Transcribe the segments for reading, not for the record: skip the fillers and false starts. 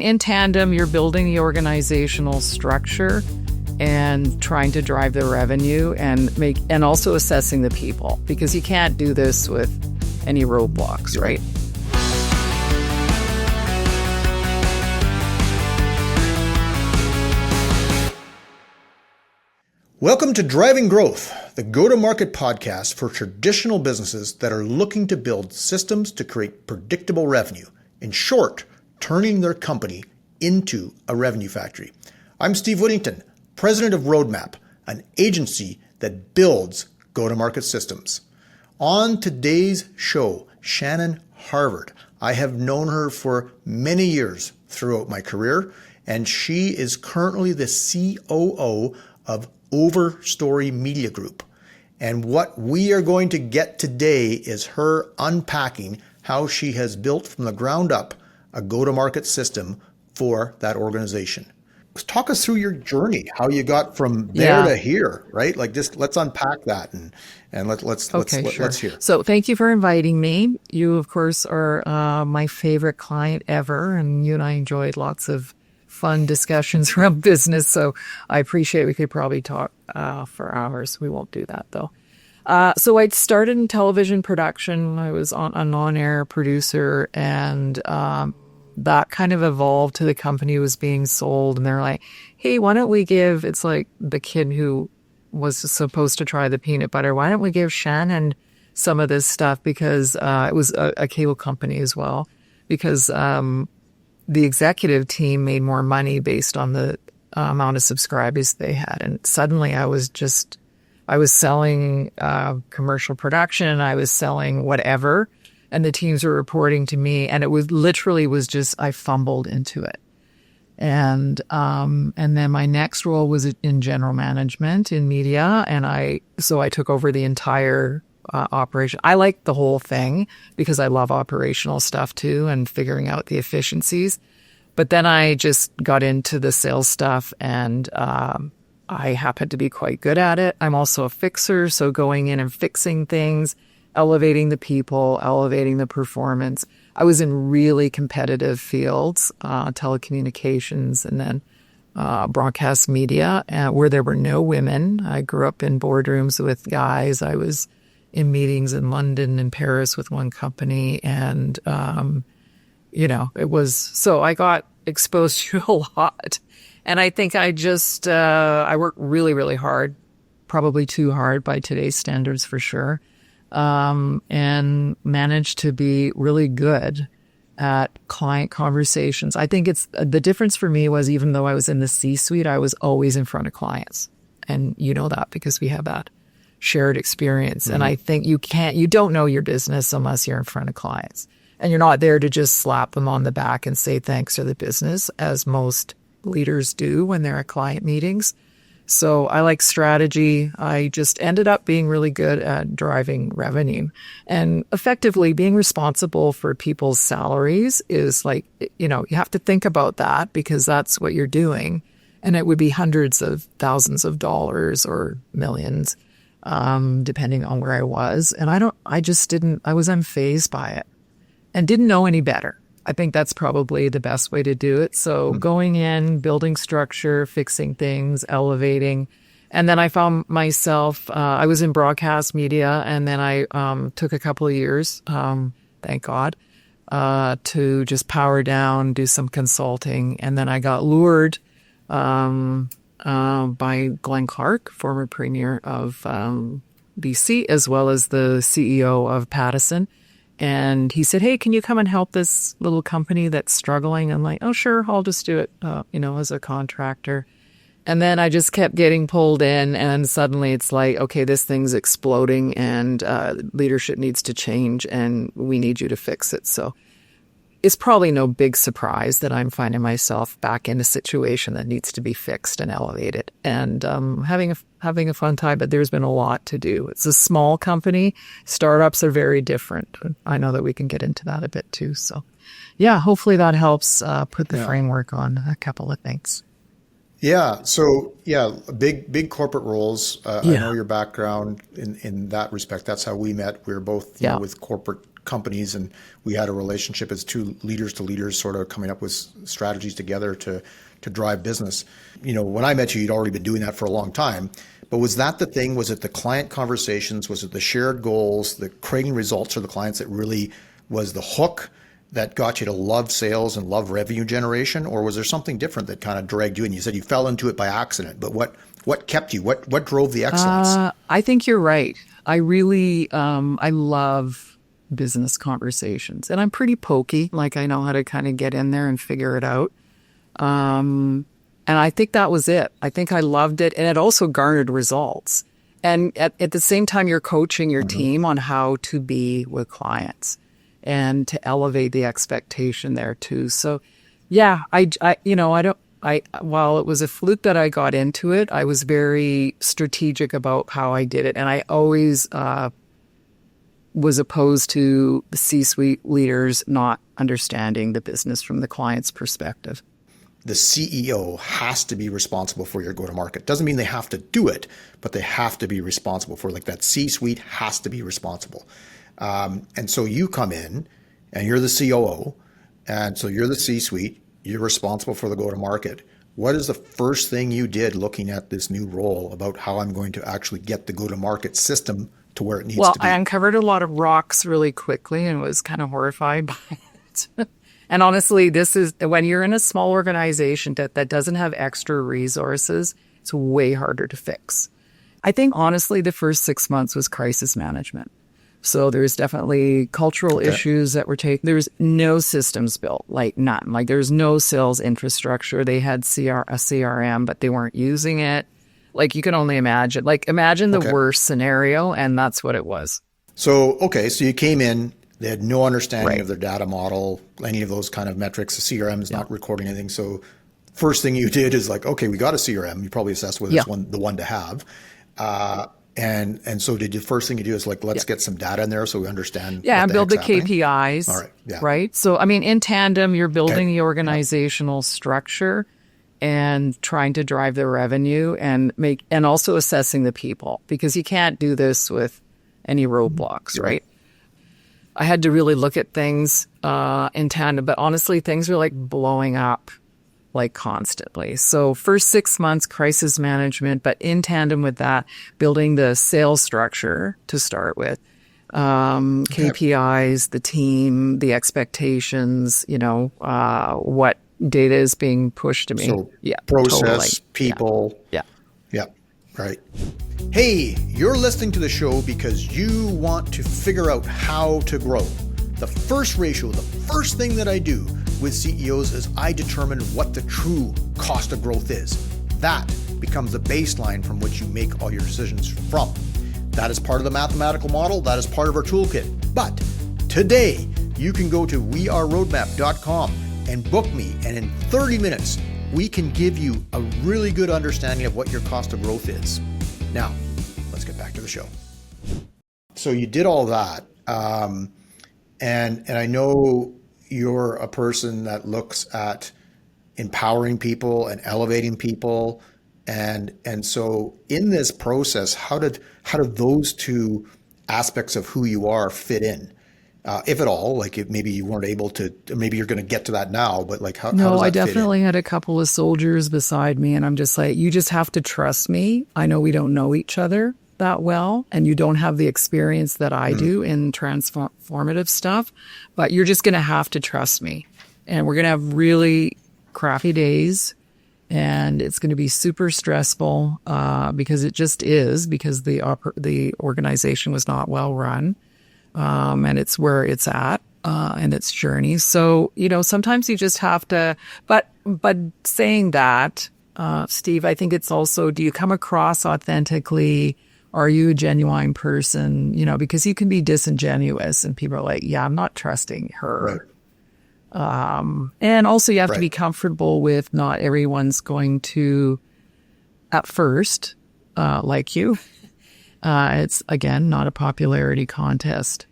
In tandem, you're building the organizational structure and trying to drive the revenue and also assessing the people, because you can't do this with any roadblocks, right? Welcome to Driving Growth, the go-to-market podcast for traditional businesses that are looking to build systems to create predictable revenue. In short, turning their company into a revenue factory. I'm Steve Whittington, president of Roadmap, an agency that builds go-to-market systems. On today's show, Shannon Harvard. I have known her for many years throughout my career, and she is currently the COO of Overstory Media Group. And what we are going to get today is her unpacking how she has built from the ground up a go-to-market system for that organization. Talk us through your journey, how you got from there to here, right? Like, just let's unpack that and let's hear. So thank you for inviting me. You, of course, are my favorite client ever, and you and I enjoyed lots of fun discussions around business. So I appreciate we could probably talk for hours. We won't do that though. So I started in television production. I was an on-air producer, and that kind of evolved to the company was being sold. And they're like, hey, why don't we give, it's like the kid who was supposed to try the peanut butter. Why don't we give Shannon some of this stuff? Because it was a cable company as well. Because the executive team made more money based on the amount of subscribers they had. And suddenly I was selling commercial production. I was selling whatever. And the teams were reporting to me. And it was literally I fumbled into it. And then my next role was in general management in media. And so I took over the entire operation. I like the whole thing because I love operational stuff too and figuring out the efficiencies. But then I just got into the sales stuff, and I happen to be quite good at it. I'm also a fixer, so going in and fixing things, elevating the people, elevating the performance. I was in really competitive fields, telecommunications, and then broadcast media, where there were no women. I grew up in boardrooms with guys. I was in meetings in London and Paris with one company. And, so I got exposed to a lot. And I think I worked really, really hard, probably too hard by today's standards for sure, and managed to be really good at client conversations. I think the difference for me was, even though I was in the C-suite, I was always in front of clients. And you know that because we have that shared experience. Mm-hmm. And I think you don't know your business unless you're in front of clients. And you're not there to just slap them on the back and say thanks to the business, as most leaders do when they're at client meetings. So I like strategy. I just ended up being really good at driving revenue, and effectively being responsible for people's salaries is like, you have to think about that because that's what you're doing. And it would be hundreds of thousands of dollars or millions, depending on where I was. And I was unfazed by it and didn't know any better. I think that's probably the best way to do it. So going in, building structure, fixing things, elevating. And then I found myself, I was in broadcast media, and then I took a couple of years, thank God, to just power down, do some consulting. And then I got lured by Glenn Clark, former premier of BC, as well as the CEO of Pattison. And he said, hey, can you come and help this little company that's struggling? I'm like, oh, sure, I'll just do it, as a contractor. And then I just kept getting pulled in, and suddenly it's like, okay, this thing's exploding, and leadership needs to change, and we need you to fix it. So it's probably no big surprise that I'm finding myself back in a situation that needs to be fixed and elevated, and having a fun time. But there's been a lot to do. It's a small company. Startups are very different. I know that we can get into that a bit too. So yeah, hopefully that helps put the framework on a couple of things. Yeah. So big corporate roles. I know your background in that respect. That's how we met. We were both with corporate companies, and we had a relationship as two leaders to leaders, sort of coming up with strategies together to drive business. When I met you, you'd already been doing that for a long time. But was that the thing? Was it the client conversations? Was it the shared goals, the creating results for the clients that really was the hook that got you to love sales and love revenue generation? Or was there something different that kind of dragged you in? You said you fell into it by accident, but what kept you? What drove the excellence? I think you're right. I really, I love business conversations, and I'm pretty pokey. Like, I know how to kind of get in there and figure it out. And I think that was it. I think I loved it. And it also garnered results. And at the same time, you're coaching your team on how to be with clients and to elevate the expectation there too. So yeah, while it was a fluke that I got into it, I was very strategic about how I did it. And I always was opposed to the C-suite leaders not understanding the business from the client's perspective. The CEO has to be responsible for your go-to-market. Doesn't mean they have to do it, but they have to be responsible for, like, that C-suite has to be responsible. And so you come in and you're the COO, and so you're the C-suite, you're responsible for the go-to-market. What is the first thing you did looking at this new role about how I'm going to actually get the go-to-market system to where it needs to be? Well, I uncovered a lot of rocks really quickly and was kind of horrified by it. And honestly, this is when you're in a small organization that doesn't have extra resources, it's way harder to fix. I think, honestly, the first 6 months was crisis management. So there's definitely cultural issues that were taken. There's no systems built, like none. Like, there's no sales infrastructure. They had a CRM, but they weren't using it. Like, you can only imagine. Like, imagine the worst scenario, and that's what it was. So you came in. They had no understanding of their data model, any of those kind of metrics. The CRM is not recording anything. So first thing you did is like, okay, we got a CRM. You probably assessed whether it's the one to have. And so did the first thing you do is like, let's get some data in there so we understand. Yeah, and build the KPIs. All right. Yeah. Right. So, I mean, in tandem, you're building the organizational structure and trying to drive the revenue and also assessing the people, because you can't do this with any roadblocks, right? I had to really look at things in tandem, but honestly, things were like blowing up like constantly. So first 6 months, crisis management, but in tandem with that, building the sales structure to start with, KPIs, the team, the expectations, what data is being pushed to me. So process, people. Yeah. Right. Hey, you're listening to the show because you want to figure out how to grow. The first ratio, the first thing that I do with CEOs is I determine what the true cost of growth is. That becomes the baseline from which you make all your decisions from. That is part of the mathematical model. That is part of our toolkit. But today, you can go to weareroadmap.com and book me, and in 30 minutes, we can give you a really good understanding of what your cost of growth is. Now, let's get back to the show. So you did all that, and I know you're a person that looks at empowering people and elevating people, and so in this process, how did those two aspects of who you are fit in? If at all, like if maybe you weren't able to, maybe you're going to get to that now, but like how does that I definitely had a couple of soldiers beside me, and I'm just like, you just have to trust me. I know we don't know each other that well, and you don't have the experience that I do in transformative stuff, but you're just going to have to trust me. And we're going to have really crappy days, and it's going to be super stressful because it just is, because the organization was not well run. And it's where it's at in its journey. So, sometimes you just have to, but saying that, Steve, I think it's also, do you come across authentically? Are you a genuine person? Because you can be disingenuous and people are like, yeah, I'm not trusting her. Right. And also you have to be comfortable with not everyone's going to, at first, like you. It's, again, not a popularity contest.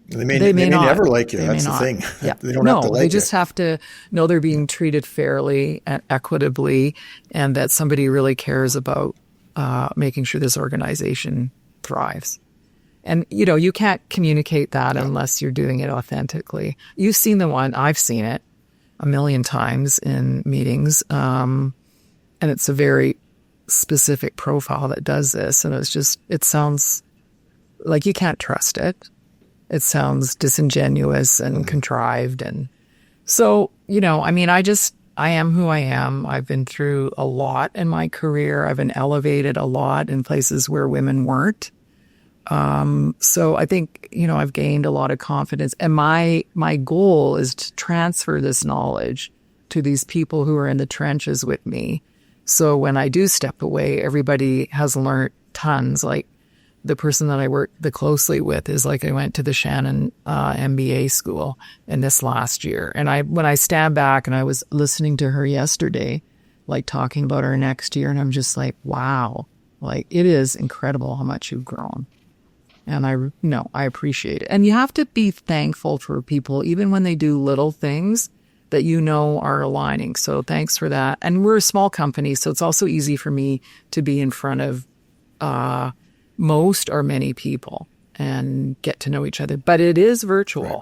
They may not. Never like you. That's the thing. Yeah. They don't have to like you. They just have to know they're being treated fairly and equitably, and that somebody really cares about making sure this organization thrives. And, you can't communicate that unless you're doing it authentically. You've seen the one, I've seen it a million times in meetings. And it's a very specific profile that does this. And it sounds like you can't trust it. It sounds disingenuous and contrived. And so, I am who I am. I've been through a lot in my career. I've been elevated a lot in places where women weren't. So I think, I've gained a lot of confidence, and my goal is to transfer this knowledge to these people who are in the trenches with me. So when I do step away, everybody has learned tons. Like the person that I work the closely with is I went to the Shannon MBA school in this last year. And when I stand back and I was listening to her yesterday, talking about her next year, and I'm just like, wow, it is incredible how much you've grown. And I appreciate it. And you have to be thankful for people, even when they do little things that are aligning. So thanks for that. And we're a small company, so it's also easy for me to be in front of most or many people and get to know each other. But it is virtual. Right.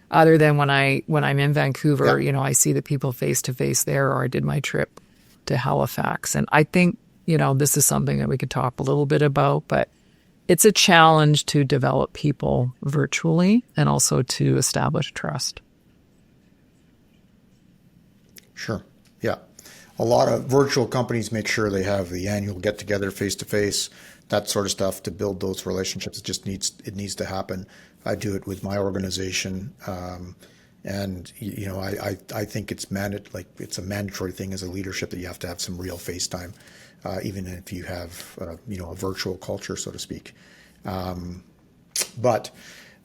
Other than when I'm in Vancouver, I see the people face to face there, or I did my trip to Halifax. And I think, this is something that we could talk a little bit about, but it's a challenge to develop people virtually and also to establish trust. Sure. Yeah. A lot of virtual companies make sure they have the annual get together face to face, that sort of stuff to build those relationships. It needs to happen. I do it with my organization. And I think it's it's a mandatory thing as a leadership that you have to have some real face time. Even if you have, a virtual culture, so to speak. But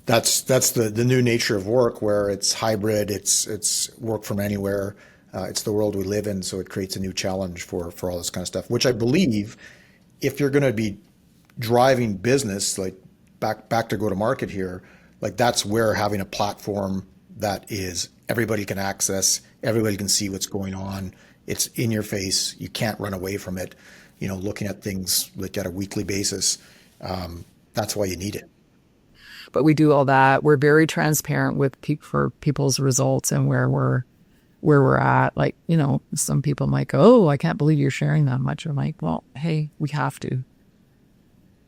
that's the new nature of work, where it's hybrid, it's work from anywhere. It's the world we live in, so it creates a new challenge for all this kind of stuff, which I believe, if you're going to be driving business, back to go to market here, that's where having a platform that is everybody can access, everybody can see what's going on. It's in your face. You can't run away from it. Looking at things at a weekly basis. That's why you need it. But we do all that. We're very transparent with for people's results and where we're at. Some people might go, "Oh, I can't believe you're sharing that much." I'm like, "Well, hey, we have to.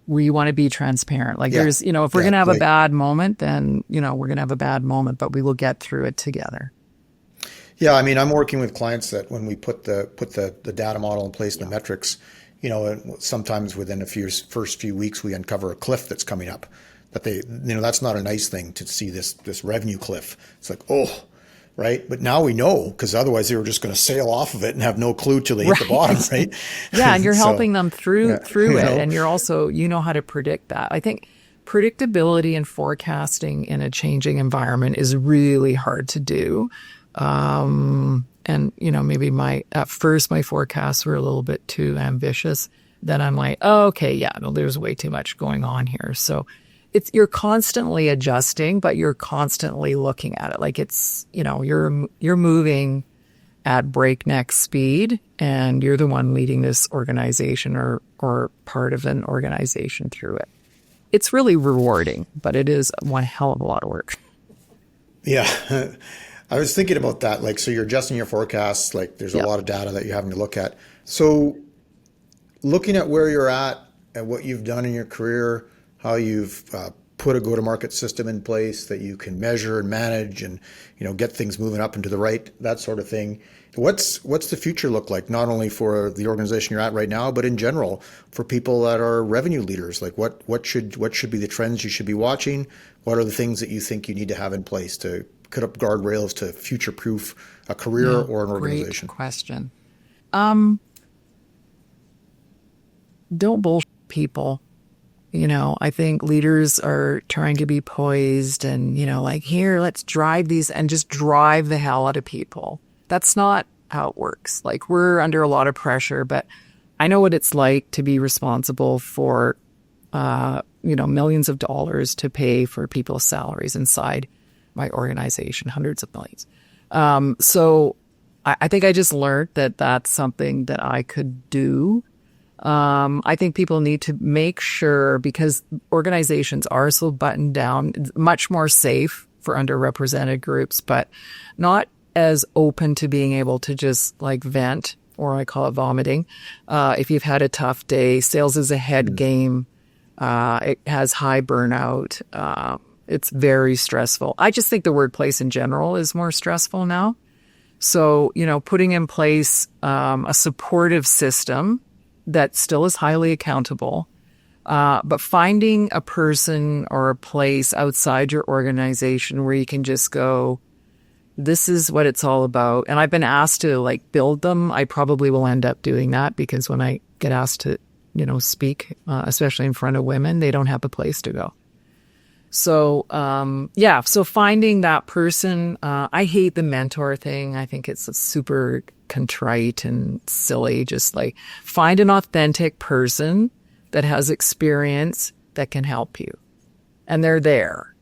We want to be transparent. There's, if we're going to have a bad moment, then, we're going to have a bad moment, but we will get through it together." Yeah, I'm working with clients that when we put the data model in place, the metrics, sometimes within first few weeks, we uncover a cliff that's coming up. That that's not a nice thing to see, this revenue cliff. It's right? But now we know, because otherwise they were just going to sail off of it and have no clue till they hit the bottom, right? Yeah, and you're helping them through it, and you're also how to predict that. I think predictability and forecasting in a changing environment is really hard to do. And maybe at first my forecasts were a little bit too ambitious. Then I'm like, oh, okay, yeah, no, there's way too much going on here. So you're constantly adjusting, but you're constantly looking at it. It's, you're moving at breakneck speed, and you're the one leading this organization or part of an organization through it. It's really rewarding, but it is one hell of a lot of work. Yeah. I was thinking about that. So you're adjusting your forecasts, there's a lot of data that you're having to look at. So looking at where you're at and what you've done in your career, how you've put a go-to-market system in place that you can measure and manage and, get things moving up and to the right, that sort of thing. What's the future look like, not only for the organization you're at right now, but in general for people that are revenue leaders? What should be the trends you should be watching? What are the things that you think you need to have in place to put up guardrails to future-proof a career or an organization? Great question. Don't bullshit people. I think leaders are trying to be poised and, here, let's drive these and just drive the hell out of people. That's not how it works. We're under a lot of pressure, but I know what it's like to be responsible for, millions of dollars to pay for people's salaries inside my organization, hundreds of millions. So I think I just learned that that's something that I could do. I think people need to make sure, because organizations are so buttoned down, much more safe for underrepresented groups, but not as open to being able to just like vent, or I call it vomiting. If you've had a tough day, sales is a head game. It has high burnout. It's very stressful. I just think the workplace in general is more stressful now. So, putting in place a supportive system that still is highly accountable, but finding a person or a place outside your organization where you can just go, this is what it's all about. And I've been asked to like build them. I probably will end up doing that, because when I get asked to, speak, especially in front of women, they don't have a place to go. So, so finding that person, I hate the mentor thing. I think it's a super contrite and silly. Just like find an authentic person that has experience that can help you. And they're there.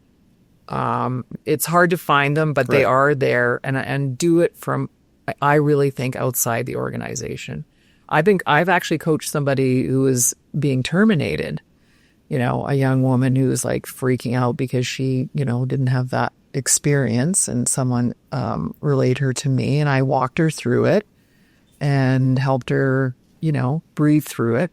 It's hard to find them, but they are there, and do it from, I really think, outside the organization. I think I've actually coached somebody who was being terminated, a young woman who was like freaking out because she, didn't have that experience, and someone relayed her to me, and I walked her through it and helped her, breathe through it.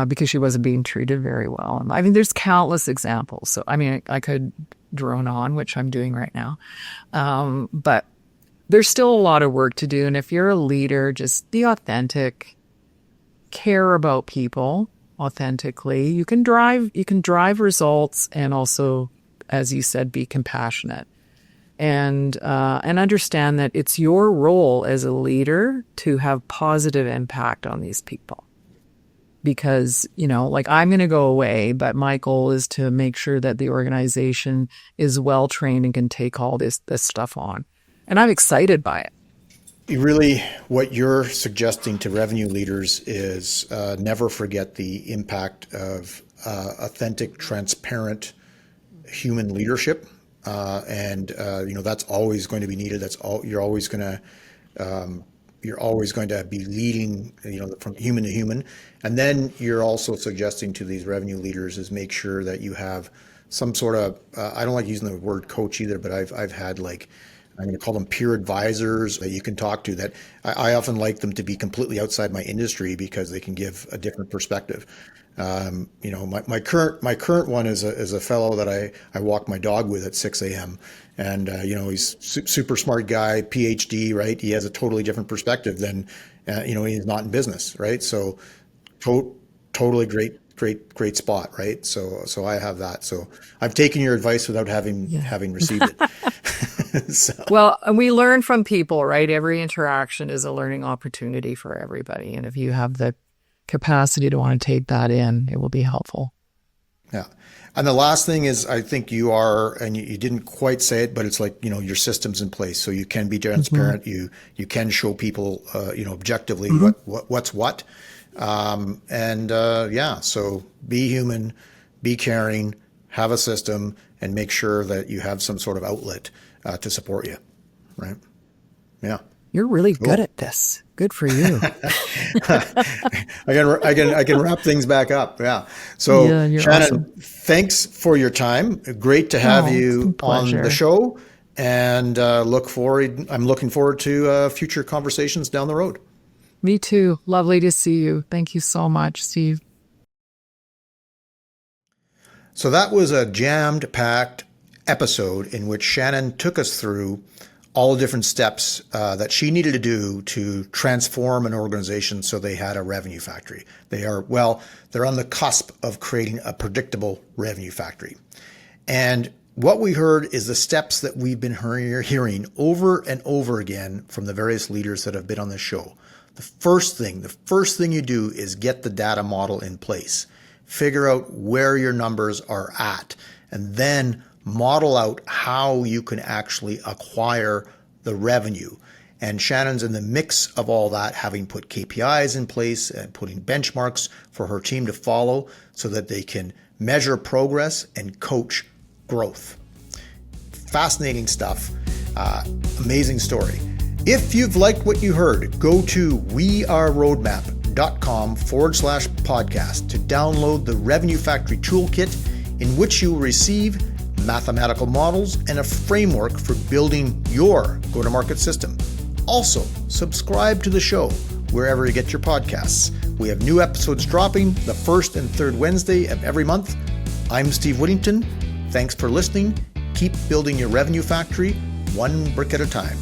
Because she wasn't being treated very well. And I mean, there's countless examples. So, I mean, I could drone on, which I'm doing right now. But there's still a lot of work to do. And if you're a leader, just be authentic, care about people authentically. You can drive results, and also, as you said, be compassionate. And understand that it's your role as a leader to have positive impact on these people. Because, I'm going to go away, but my goal is to make sure that the organization is well trained and can take all this stuff on. And I'm excited by it. What you're suggesting to revenue leaders is never forget the impact of authentic, transparent human leadership. That's always going to be needed. You're always going to be leading, from human to human. And then you're also suggesting to these revenue leaders is make sure that you have some sort of, I don't like using the word coach either, but I've had I'm going to call them peer advisors that you can talk to, that I often like them to be completely outside my industry, because they can give a different perspective. My current one is a fellow that I walk my dog with at 6 a.m. And, he's super smart guy, PhD, right? He has a totally different perspective than, he's not in business, right? So totally great spot, right? So I have that. So I've taken your advice without having received it. So. Well, and we learn from people, right? Every interaction is a learning opportunity for everybody. And if you have the capacity to want to take that in, it will be helpful. Yeah. And the last thing is, I think you are, and you didn't quite say it, but it's like, your system's in place, so you can be transparent. Mm-hmm. You can show people, objectively what's what. So be human, be caring, have a system, and make sure that you have some sort of outlet to support you. Right. Yeah. You're really good at this. Good for you. I can wrap things back up. Yeah. So Shannon, awesome. Thanks for your time. Great to have you on the show, and I'm looking forward to future conversations down the road. Me too. Lovely to see you. Thank you so much, Steve. So that was a jammed-packed episode in which Shannon took us through all the different steps that she needed to do to transform an organization so they had a revenue factory. They're on the cusp of creating a predictable revenue factory. And what we heard is the steps that we've been hearing over and over again from the various leaders that have been on this show. The first thing you do is get the data model in place. Figure out where your numbers are at, and then model out how you can actually acquire the revenue. And Shannon's in the mix of all that, having put KPIs in place and putting benchmarks for her team to follow so that they can measure progress and coach growth. Fascinating stuff. Amazing story. If you've liked what you heard, go to weareroadmap.com overstory.com/podcast to download the Revenue Factory Toolkit, in which you will receive mathematical models and a framework for building your go-to-market system. Also, subscribe to the show wherever you get your podcasts. We have new episodes dropping the first and third Wednesday of every month. I'm Steve Whittington. Thanks for listening. Keep building your revenue factory one brick at a time.